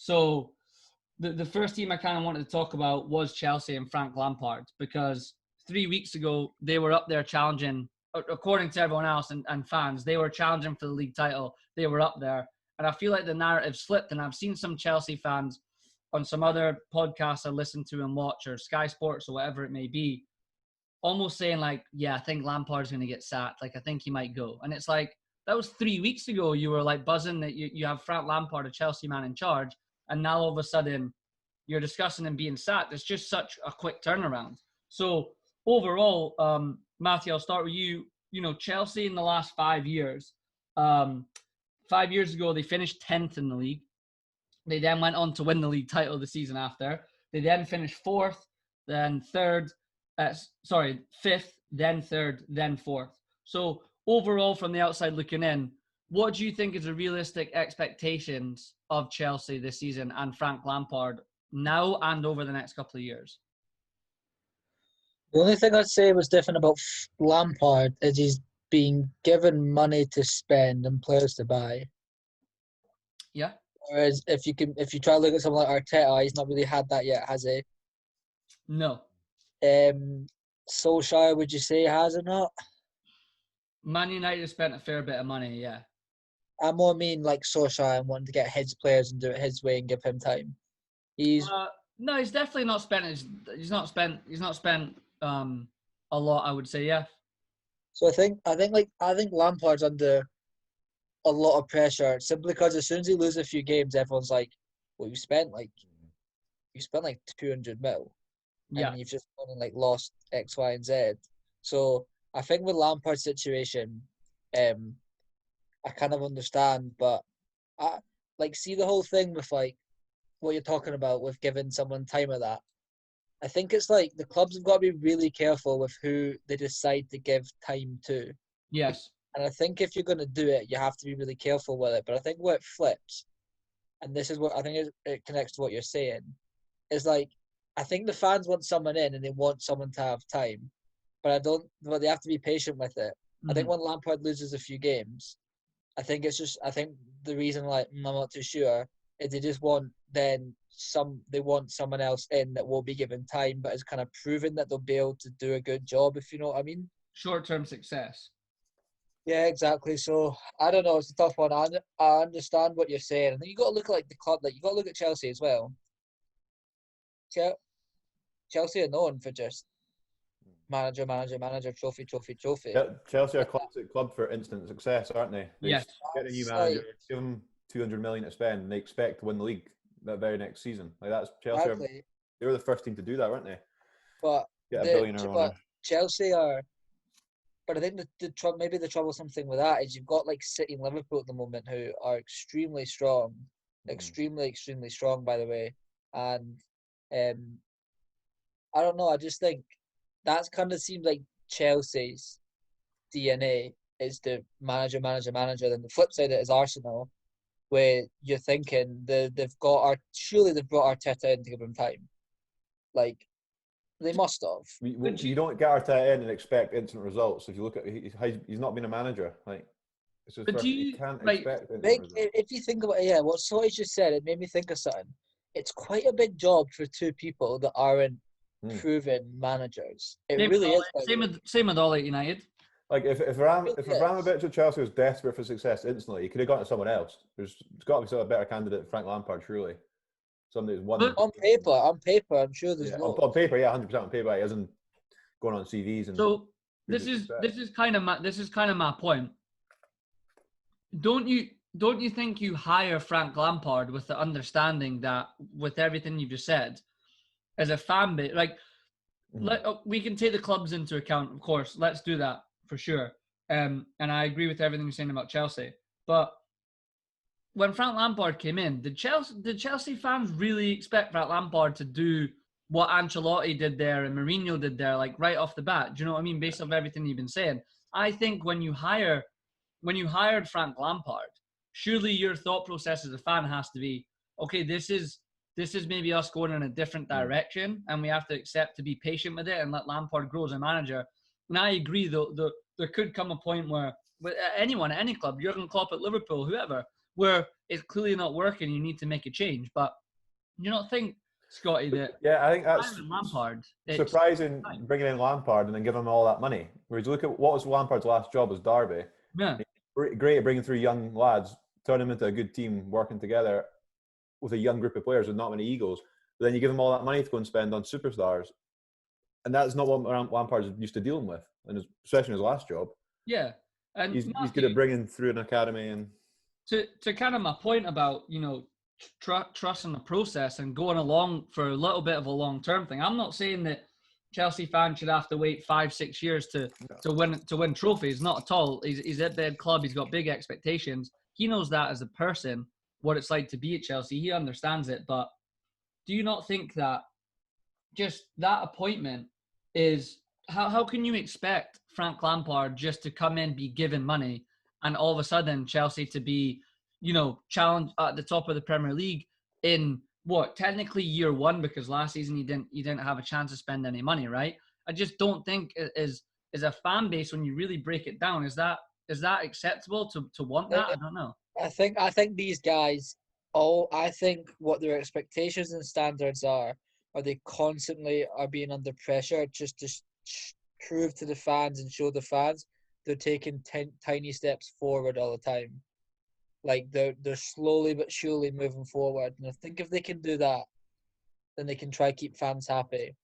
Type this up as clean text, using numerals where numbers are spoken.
So the first team I kind of wanted to talk about was Chelsea and Frank Lampard, because 3 weeks ago they were up there challenging, according to everyone else and fans, they were challenging for the league title. They were up there. And I feel like the narrative slipped, and I've seen some Chelsea fans on some other podcasts I listen to and watch, or Sky Sports or whatever it may be, almost saying like, yeah, I think Lampard's going to get sacked. Like, I think he might go. And it's like, that was 3 weeks ago. You were like buzzing that you have Frank Lampard, a Chelsea man, in charge. And now all of a sudden you're discussing him being sacked. It's just such a quick turnaround. So overall, Matthew, I'll start with you. You know, Chelsea in the last 5 years, 5 years ago, they finished 10th in the league. They then went on to win the league title the season after. They then finished fourth, then fifth, then third, then fourth. So overall, from the outside looking in, what do you think is the realistic expectations of Chelsea this season and Frank Lampard now and over the next couple of years? The only thing I'd say was different about Lampard is he's being given money to spend and players to buy. Yeah. Whereas if you try to look at someone like Arteta, he's not really had that yet, has he? No. Solskjaer, would you say, has or not? Man United spent a fair bit of money, yeah. I more mean like Solskjaer and wanting to get his players and do it his way and give him time. No, he's definitely not spent. He's not spent a lot, I would say, yeah. So I think Lampard's under a lot of pressure simply because as soon as he loses a few games, everyone's like, "Well, you spent like 200 mil, and you've just gone and like lost X, Y, and Z." So I think with Lampard's situation, I kind of understand, but I see the whole thing with like what you're talking about with giving someone time of that. I think it's like the clubs have got to be really careful with who they decide to give time to. Yes. And I think if you're going to do it, you have to be really careful with it. But I think where it flips, and this is what I think it connects to what you're saying, is like, I think the fans want someone in and they want someone to have time. But they have to be patient with it. Mm-hmm. I think when Lampard loses a few games, I think the reason I'm not too sure is they just want they want someone else in that will be given time, but is kind of proven that they'll be able to do a good job, if you know what I mean. Short-term success. Yeah, exactly. So I don't know. It's a tough one. I understand what you're saying. I think you got to look at like the club. Like you got to look at Chelsea as well. Chelsea are known for just manager, trophy. Yeah, Chelsea are a classic club for instant success, aren't they? Yes. Get a new manager, give them 200 million to spend, and they expect to win the league that very next season. Like that's Chelsea. Exactly. They were the first team to do that, weren't they? But get a billionaire owner. Chelsea are. But I think maybe the troublesome thing with that is you've got like City and Liverpool at the moment who are extremely strong, extremely strong, by the way. And I don't know. I just think that kind of seems like Chelsea's DNA is the manager. Then the flip side of it is Arsenal, where you're thinking they've brought Arteta in to give him time. Like, they must have. You don't get Arteta in and expect instant results. If you look at, he's not been a manager. Like, it's just you can't expect instant results. If you think about it, what Soty just said, it made me think of something. It's quite a big job for two people that aren't proven managers. It really is. Same with all at United. Like if Abramovich at Chelsea was desperate for success instantly, he could have gone to someone else. There's got to be a better candidate than Frank Lampard, surely. Somebody who's won. On paper, I'm sure there's on paper, 100% on paper. He hasn't gone on CVs and. So this is kind of my point. Don't you think you hire Frank Lampard with the understanding that with everything you've just said, as a fan base, like we can take the clubs into account, of course. Let's do that for sure. And I agree with everything you're saying about Chelsea, but. When Frank Lampard came in, did Chelsea fans really expect Frank Lampard to do what Ancelotti did there and Mourinho did there, like right off the bat? Do you know what I mean? Based off everything you've been saying, I think when you hired Frank Lampard, surely your thought process as a fan has to be, okay, this is maybe us going in a different direction, and we have to accept to be patient with it and let Lampard grow as a manager. And I agree, though, there could come a point where with anyone at any club, Jurgen Klopp at Liverpool, whoever, where it's clearly not working. You need to make a change. But you don't think, Scotty, that Yeah, I think that's Lampard, surprising bringing in Lampard and then giving him all that money. Whereas you look at what was Lampard's last job as Derby. yeah. Great at bringing through young lads, turn them into a good team working together with a young group of players with not many egos. But then you give them all that money to go and spend on superstars. And that's not what Lampard's used to dealing with, and especially in his last job. Yeah. And he's good at bringing through an academy. And to kind of my point about, you know, trust in the process and going along for a little bit of a long-term thing. I'm not saying that Chelsea fans should have to wait 5-6 years to win trophies. Not at all. He's at their club. He's got big expectations. He knows that as a person, what it's like to be at Chelsea. He understands it. But do you not think that just that appointment is how can you expect Frank Lampard just to come in, be given money, and all of a sudden Chelsea to be, you know, challenged at the top of the Premier League in what technically year one, because last season you didn't have a chance to spend any money, right? I just don't think is a fan base, when you really break it down, is that acceptable to want that? I don't know. I think these guys I think what their expectations and standards are they constantly are being under pressure just to prove to the fans and show the fans they're taking tiny steps forward all the time. Like they're slowly but surely moving forward. And I think if they can do that, then they can try keep fans happy.